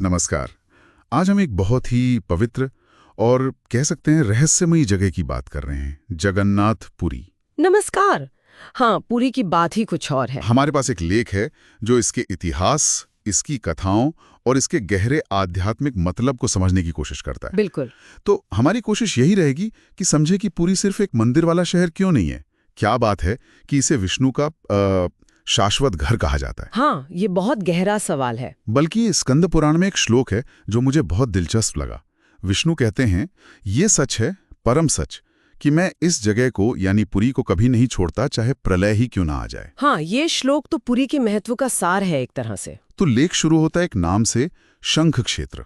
नमस्कार। आज हम एक बहुत ही पवित्र और कह सकते हैं रहस्यमयी जगह की बात कर रहे हैं, जगन्नाथपुरी। नमस्कार। हाँ, पुरी की बात ही कुछ और है। हमारे पास एक लेख है जो इसके इतिहास, इसकी कथाओं और इसके गहरे आध्यात्मिक मतलब को समझने की कोशिश करता है। बिल्कुल। तो हमारी कोशिश यही रहेगी कि समझे कि पुरी सिर्फ एक मंदिर वाला शहर क्यों नहीं है। क्या बात है कि इसे विष्णु का शाश्वत घर कहा जाता है। हाँ, ये बहुत गहरा सवाल है। बल्कि स्कंद पुराण में एक श्लोक है जो मुझे बहुत दिलचस्प लगा। विष्णु कहते हैं, ये सच है, परम सच, कि मैं इस जगह को यानी पुरी को कभी नहीं छोड़ता, चाहे प्रलय ही क्यों ना आ जाए। हाँ, ये श्लोक तो पुरी के महत्व का सार है एक तरह से। तो लेख शुरू होता है एक नाम से, शंख क्षेत्र।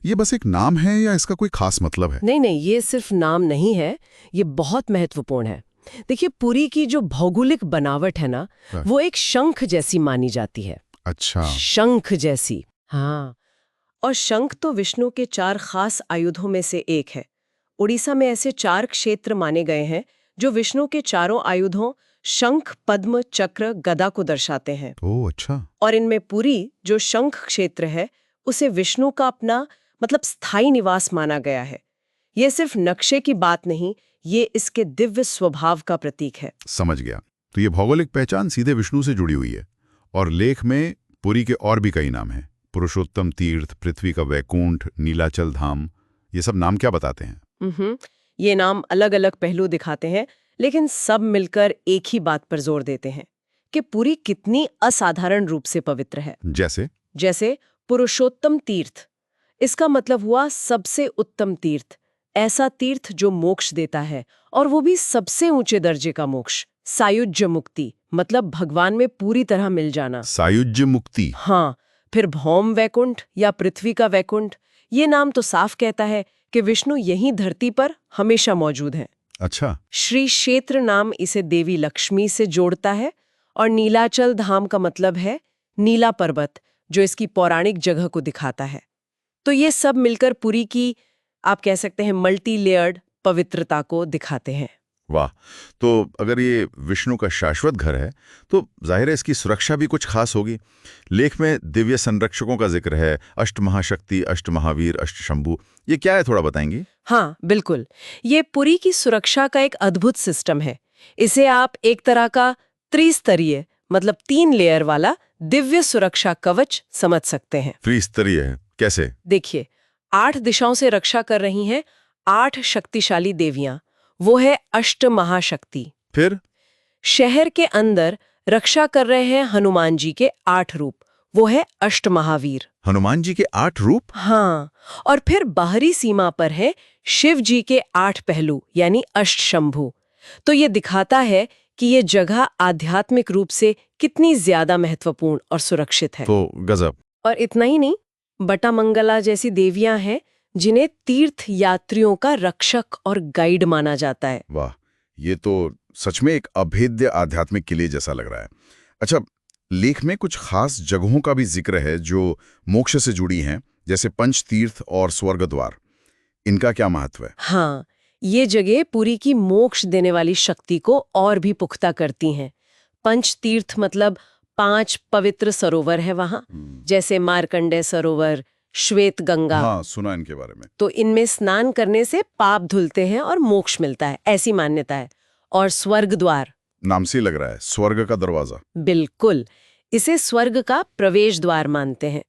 ये बस एक नाम है या इसका कोई खास मतलब है? नहीं, ये सिर्फ नाम नहीं है, ये बहुत महत्वपूर्ण है। देखिए, पुरी की जो भौगोलिक बनावट है ना, वो एक शंख जैसी मानी जाती है। अच्छा। शंख जैसी। हाँ। और शंख तो विष्णु के 4 खास आयुधों में से एक है। उड़ीसा में ऐसे 4 क्षेत्र माने गए हैं जो विष्णु के चारों आयुधों शंख, पद्म, चक्र, गदा को दर्शाते हैं। ओह अच्छा। और इनमें पुरी, जो शंख क्षेत्र है, उसे विष्णु का अपना मतलब स्थायी निवास माना गया है। ये सिर्फ नक्शे की बात नहीं, ये इसके दिव्य स्वभाव का प्रतीक है। समझ गया। तो ये भौगोलिक पहचान सीधे विष्णु से जुड़ी हुई है। और लेख में पुरी के और भी कई नाम हैं। पुरुषोत्तम तीर्थ, पृथ्वी का वैकुंठ, नीलाचल धाम। ये सब नाम क्या बताते हैं? ये नाम अलग अलग पहलू दिखाते हैं, लेकिन सब मिलकर एक ही बात पर जोर देते हैं कि पुरी कितनी असाधारण रूप से पवित्र है। जैसे पुरुषोत्तम तीर्थ, इसका मतलब हुआ सबसे उत्तम तीर्थ, ऐसा तीर्थ जो मोक्ष देता है, और वो भी सबसे ऊंचे दर्जे का मोक्ष। सायुज्य मुक्ति मतलब भगवान में पूरी तरह मिल जाना। सायुज्य मुक्ति। हाँ। फिर भौम वैकुंठ या पृथ्वी का वैकुंठ, ये नाम तो साफ कहता है कि विष्णु यहीं धरती पर हमेशा मौजूद है। अच्छा। श्री क्षेत्र नाम इसे देवी लक्ष्मी से जोड़ता है, और नीलाचल धाम का मतलब है नीला पर्वत, जो इसकी पौराणिक जगह को दिखाता है। तो ये सब मिलकर पुरी की, आप कह सकते हैं, मल्टी लेयर्ड पवित्रता को दिखाते हैं। वाह। तो अगर ये विष्णु का शाश्वत घर है तो जाहिर है इसकी सुरक्षा भी कुछ खास होगी। लेख में दिव्य संरक्षकों का जिक्र है, अष्ट महाशक्ति, अष्ट महावीर, अष्ट शंभु। ये क्या है, थोड़ा बताएंगी? हाँ बिल्कुल। ये पुरी की सुरक्षा का एक अद्भुत सिस्टम है। इसे आप एक तरह का त्रिस्तरीय मतलब 3 लेयर वाला दिव्य सुरक्षा कवच समझ सकते हैं। त्रिस्तरीय है कैसे? देखिए, 8 दिशाओं से रक्षा कर रही हैं 8 शक्तिशाली देवियां, वो है अष्ट महाशक्ति। फिर शहर के अंदर रक्षा कर रहे हैं हनुमान जी के 8 रूप, वो है अष्ट महावीर। हनुमान जी के 8 रूप? हाँ। और फिर बाहरी सीमा पर है शिव जी के 8 पहलू यानी अष्ट शंभु। तो ये दिखाता है कि ये जगह आध्यात्मिक रूप से कितनी ज्यादा महत्वपूर्ण और सुरक्षित है। तो गजब। और इतना ही नहीं, बटामंगला जैसी देवियां हैं जिन्हें तीर्थ यात्रियों का रक्षक और गाइड माना जाता है। वाह, ये तो सच में एक अभेद्य आध्यात्मिक किले जैसा लग रहा है। अच्छा, लेख में कुछ खास जगहों का भी जिक्र है जो मोक्ष से जुड़ी हैं, जैसे पंच तीर्थ और स्वर्ग द्वार। इनका क्या महत्व है? हाँ, ये जगह पुरी की मोक्ष देने वाली शक्ति को और भी पुख्ता करती हैं। पंच तीर्थ मतलब 5 पवित्र सरोवर है वहां, जैसे मार्कंडेय सरोवर, श्वेत गंगा। हाँ, सुना इनके बारे में। तो इनमें स्नान करने से पाप धुलते हैं और मोक्ष मिलता है, ऐसी मान्यता है। और स्वर्ग द्वार, नाम से लग रहा है, स्वर्ग का दरवाजा। बिल्कुल, इसे स्वर्ग का प्रवेश द्वार मानते हैं।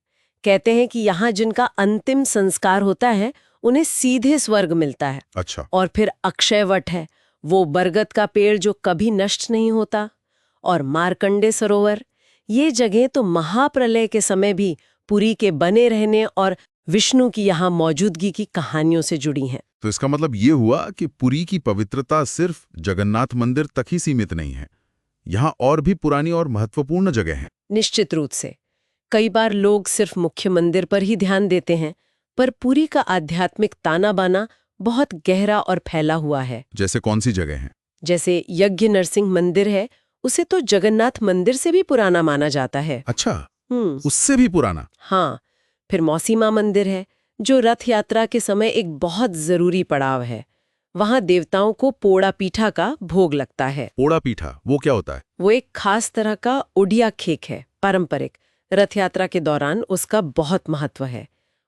कहते हैं कि यहाँ जिनका अंतिम संस्कार होता है उन्हें सीधे स्वर्ग मिलता है। अच्छा। और फिर अक्षयवट है, वो बरगद का पेड़ जो कभी नष्ट नहीं होता। और मार्कंडेय सरोवर, ये जगह तो महाप्रलय के समय भी पुरी के बने रहने और विष्णु की यहाँ मौजूदगी की कहानियों से जुड़ी हैं। तो इसका मतलब ये हुआ कि पुरी की पवित्रता सिर्फ जगन्नाथ मंदिर तक ही सीमित नहीं है, यहाँ और भी पुरानी और महत्वपूर्ण जगह हैं। निश्चित रूप से। कई बार लोग सिर्फ मुख्य मंदिर पर ही ध्यान देते हैं, पर पुरी का आध्यात्मिक ताना बाना बहुत गहरा और फैला हुआ है। जैसे कौन सी जगह है? जैसे यज्ञ नरसिंह मंदिर है, उसे तो जगन्नाथ मंदिर से भी पुराना माना जाता है। अच्छा, उससे भी पुराना? हाँ। फिर मौसीमा मंदिर है, जो रथ यात्रा के समय एक बहुत जरूरी पड़ाव है। वहां देवताओं को पोड़ा पीठा का भोग लगता है। पोड़ा पीठा, वो क्या होता है? वो एक खास तरह का उड़िया खेक है, पारंपरिक। रथ यात्रा के दौरान उसका बहुत महत्व है।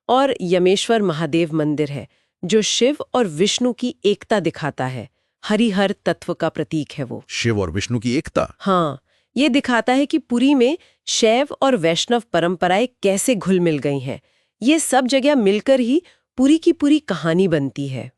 और यमेश्वर महादेव मंदिर है जो शिव और विष्णु की एकता दिखाता है। हरिहर तत्व का प्रतीक है वो। शिव और विष्णु की एकता? हाँ, ये दिखाता है कि पुरी में शैव और वैष्णव परंपराएं कैसे घुल मिल गई हैं। ये सब जगह मिलकर ही पुरी की पूरी कहानी बनती है।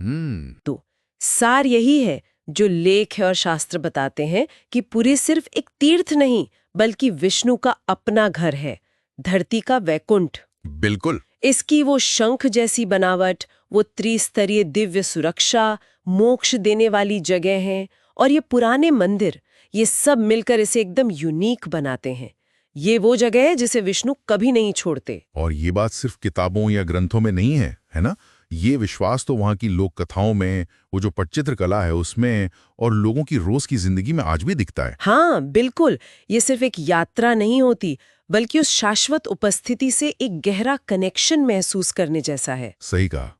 तो सार यही है जो लेख और शास्त्र बताते हैं कि पुरी सिर्फ एक तीर्थ नहीं बल्कि विष्णु का अपना घर है, धरती का वैकुंठ। बिल्कुल। इसकी वो शंख जैसी बनावट, वो त्रिस्तरीय दिव्य सुरक्षा, मोक्ष देने वाली जगह है और ये पुराने मंदिर, ये सब मिलकर इसे एकदम यूनिक बनाते हैं। ये वो जगह है जिसे विष्णु कभी नहीं छोड़ते। और ये बात सिर्फ किताबों या ग्रंथों में नहीं है ना? ये विश्वास तो वहाँ की लोक कथाओं में, वो जो पटचित्र कला है उसमें, और लोगों की रोज की जिंदगी में आज भी दिखता है। हाँ बिल्कुल, ये सिर्फ एक यात्रा नहीं होती बल्कि उस शाश्वत उपस्थिति से एक गहरा कनेक्शन महसूस करने जैसा है। सही कहा।